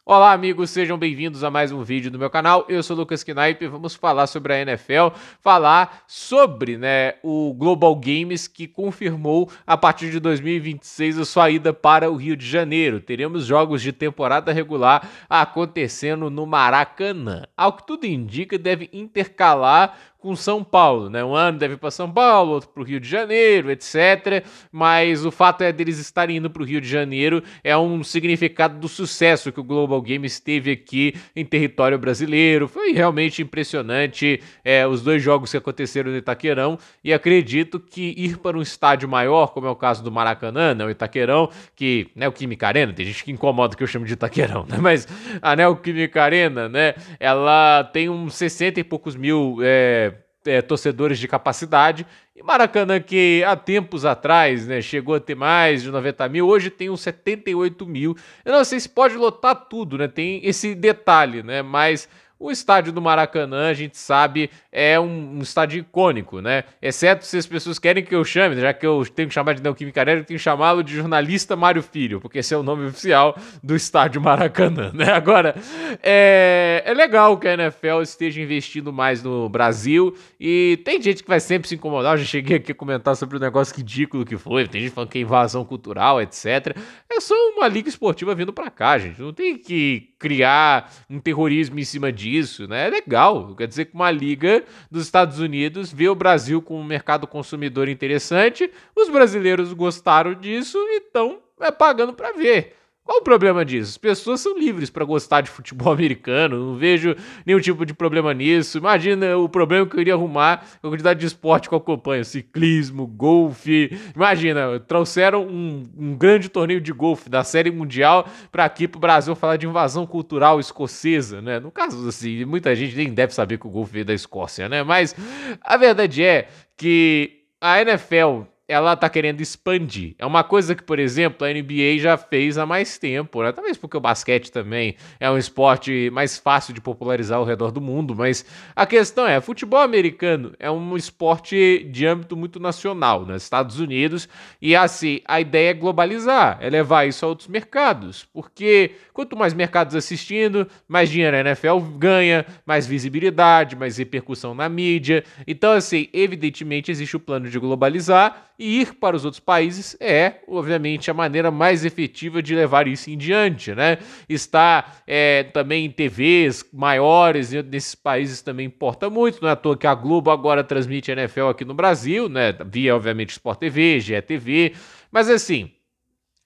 Olá, amigos, sejam bem-vindos a mais um vídeo do meu canal. Eu sou o Lucas Knipe e vamos falar sobre a NFL, falar sobre, o Global Games que confirmou a partir de 2026 a sua ida para o Rio de Janeiro. Teremos jogos de temporada regular acontecendo no Maracanã. Ao que tudo indica, deve intercalar com São Paulo, né? Um ano deve ir para São Paulo, outro para o Rio de Janeiro, etc. Mas o fato é deles estarem indo para o Rio de Janeiro é um significado do sucesso que o Global Games teve aqui em território brasileiro. Foi realmente impressionante os dois jogos que aconteceram no Itaquerão e acredito que ir para um estádio maior, como é o caso do Maracanã, né, o Itaquerão, que, né, o Química Arena, tem gente que incomoda que eu chamo de Itaquerão, né, mas a Neoquímica Arena, né, ela tem uns 60 e poucos mil torcedores de capacidade, e Maracanã, que há tempos atrás, né, chegou a ter mais de 90 mil, hoje tem uns 78 mil. Eu não sei se pode lotar tudo, né? Tem esse detalhe, né? Mas o estádio do Maracanã, a gente sabe, é um estádio icônico, né? Exceto se as pessoas querem que eu chame, já que eu tenho que chamar de Neoquímica Arena, eu tenho que chamá-lo de jornalista Mário Filho, porque esse é o nome oficial do estádio Maracanã, né? Agora, é legal que a NFL esteja investindo mais no Brasil e tem gente que vai sempre se incomodar. Eu já cheguei aqui a comentar sobre o negócio ridículo que foi, tem gente falando que é invasão cultural, etc. É só uma liga esportiva vindo pra cá, gente. Não tem que criar um terrorismo em cima disso, né? É legal. Quer dizer que uma liga dos Estados Unidos vê o Brasil com um mercado consumidor interessante, os brasileiros gostaram disso e estão pagando pra ver. Qual o problema disso? As pessoas são livres para gostar de futebol americano, não vejo nenhum tipo de problema nisso. Imagina o problema que eu iria arrumar com a quantidade de esporte que eu acompanho: ciclismo, golfe. Imagina, trouxeram um grande torneio de golfe da Série Mundial para aqui pro Brasil falar de invasão cultural escocesa, né? No caso, assim, muita gente nem deve saber que o golfe veio da Escócia, né? Mas a verdade é que a NFL ela tá querendo expandir. É uma coisa que, por exemplo, a NBA já fez há mais tempo, né? Talvez porque o basquete também é um esporte mais fácil de popularizar ao redor do mundo, mas a questão é, futebol americano é um esporte de âmbito muito nacional, nos Estados Unidos, e assim, a ideia é globalizar, é levar isso a outros mercados, porque quanto mais mercados assistindo, mais dinheiro a NFL ganha, mais visibilidade, mais repercussão na mídia. Então, assim, evidentemente existe o plano de globalizar, e ir para os outros países é, obviamente, a maneira mais efetiva de levar isso em diante, né? Está também em TVs maiores nesses países também importa muito, não é à toa que a Globo agora transmite a NFL aqui no Brasil, né? Via, obviamente, Sport TV, GE mas assim,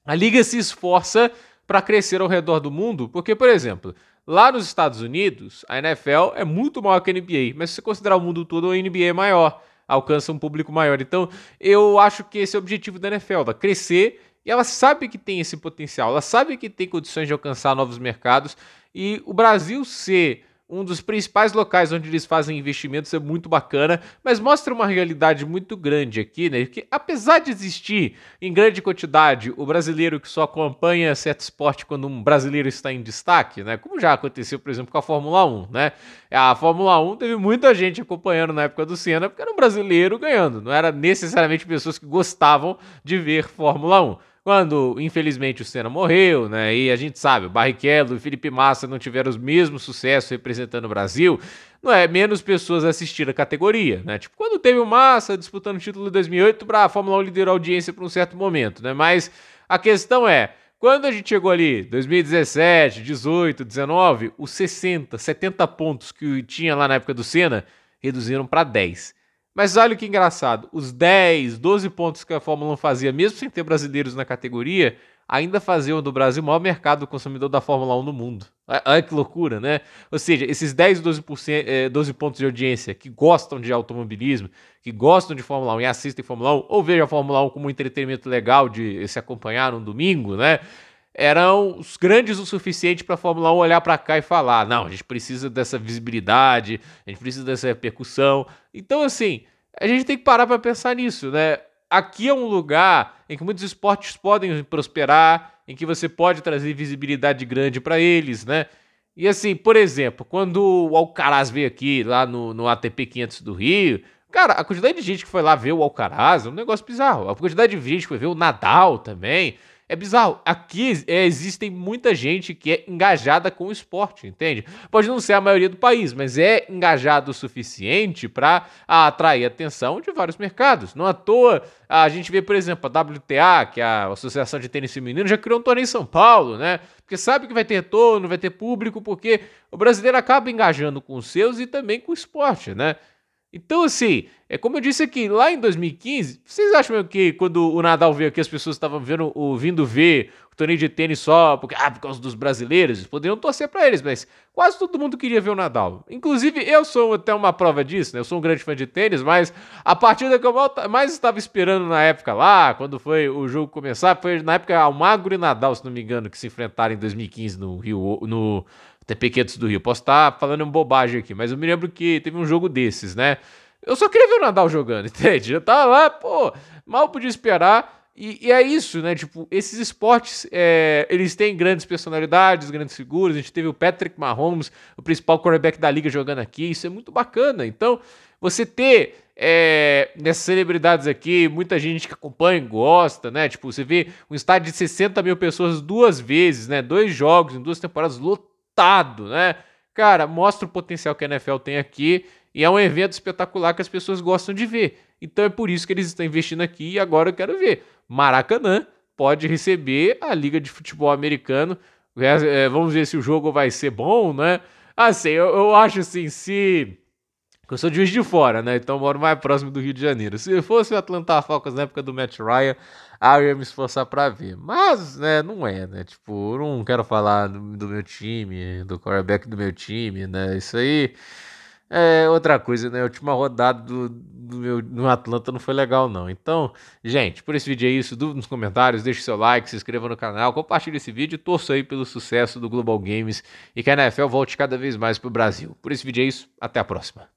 a liga se esforça para crescer ao redor do mundo, porque, por exemplo, lá nos Estados Unidos, a NFL é muito maior que a NBA, mas se você considerar o mundo todo, a NBA é maior, alcança um público maior. Então, eu acho que esse é o objetivo da NFL, da crescer, e ela sabe que tem esse potencial, ela sabe que tem condições de alcançar novos mercados, e o Brasil ser um dos principais locais onde eles fazem investimentos é muito bacana, mas mostra uma realidade muito grande aqui, né? Que apesar de existir em grande quantidade o brasileiro que só acompanha certo esporte quando um brasileiro está em destaque, né? Como já aconteceu, por exemplo, com a Fórmula 1, né? A Fórmula 1 teve muita gente acompanhando na época do Senna, porque era um brasileiro ganhando, não era necessariamente pessoas que gostavam de ver Fórmula 1. Quando, infelizmente, o Senna morreu, né? E a gente sabe, o Barrichello e o Felipe Massa não tiveram os mesmos sucessos representando o Brasil, não é? Menos pessoas assistiram a categoria, né? Tipo, quando teve o Massa disputando o título em 2008, a Fórmula 1 liderou a audiência por um certo momento, né? Mas a questão é, quando a gente chegou ali, 2017, 18, 19, os 60, 70 pontos que tinha lá na época do Senna, reduziram para 10. Mas olha que engraçado, os 10, 12 pontos que a Fórmula 1 fazia, mesmo sem ter brasileiros na categoria, ainda faziam do Brasil o maior mercado consumidor da Fórmula 1 no mundo. Olha que loucura, né? Ou seja, esses 10, 12 pontos de audiência que gostam de automobilismo, que gostam de Fórmula 1 e assistem Fórmula 1, ou vejam a Fórmula 1 como um entretenimento legal de se acompanhar num domingo, né? Eram os grandes o suficiente para a Fórmula 1 olhar para cá e falar: não, a gente precisa dessa visibilidade, a gente precisa dessa repercussão. Então, assim, a gente tem que parar para pensar nisso, né? Aqui é um lugar em que muitos esportes podem prosperar, em que você pode trazer visibilidade grande para eles, né? E assim, por exemplo, quando o Alcaraz veio aqui, lá no ATP 500 do Rio, cara, a quantidade de gente que foi lá ver o Alcaraz é um negócio bizarro. A quantidade de gente que foi ver o Nadal também É bizarro. Aqui existem muita gente que é engajada com o esporte, entende? Pode não ser a maioria do país, mas é engajado o suficiente para atrair a atenção de vários mercados. Não à toa, a gente vê, por exemplo, a WTA, que é a Associação de Tênis Feminino, já criou um torneio em São Paulo, né? Porque sabe que vai ter retorno, vai ter público, porque o brasileiro acaba engajando com os seus e também com o esporte, né? Então, assim, como eu disse aqui, lá em 2015, vocês acham mesmo que quando o Nadal veio aqui, as pessoas estavam vindo ver o torneio de tênis só por causa dos brasileiros? Eles poderiam torcer pra eles, mas quase todo mundo queria ver o Nadal. Inclusive, eu sou até uma prova disso, né? Eu sou um grande fã de tênis, mas a partida que eu mais estava esperando na época lá, quando foi o jogo começar, foi na época Almagro e Nadal, se não me engano, que se enfrentaram em 2015 no Rio, no TP500 do Rio. Posso estar falando uma bobagem aqui, mas eu me lembro que teve um jogo desses, né? Eu só queria ver o Nadal jogando, entende? Eu tava lá, pô, mal podia esperar. E é isso, né? Tipo, esses esportes, eles têm grandes personalidades, grandes figuras. A gente teve o Patrick Mahomes, o principal quarterback da liga, jogando aqui. Isso é muito bacana. Então, você ter nessas celebridades aqui, muita gente que acompanha, gosta, né? Tipo, você vê um estádio de 60 mil pessoas 2 vezes, né? 2 jogos em 2 temporadas lotado, né? Cara, mostra o potencial que a NFL tem aqui e é um evento espetacular que as pessoas gostam de ver. Então é por isso que eles estão investindo aqui e agora eu quero ver. Maracanã pode receber a Liga de Futebol Americano. Vamos ver se o jogo vai ser bom, né? Assim, eu acho assim, se... Eu sou de Juiz de Fora, né? Então eu moro mais próximo do Rio de Janeiro. Se fosse o Atlanta Falcons na época do Matt Ryan, eu ia me esforçar pra ver. Mas, né, não é, né? Tipo, eu não quero falar do meu time, do quarterback do meu time, né? Isso aí é outra coisa, né? A última rodada no Atlanta não foi legal, não. Então, gente, por esse vídeo é isso. Dúvida nos comentários, deixe seu like, se inscreva no canal, compartilhe esse vídeo e torça aí pelo sucesso do Global Games e que a NFL volte cada vez mais pro Brasil. Por esse vídeo é isso. Até a próxima.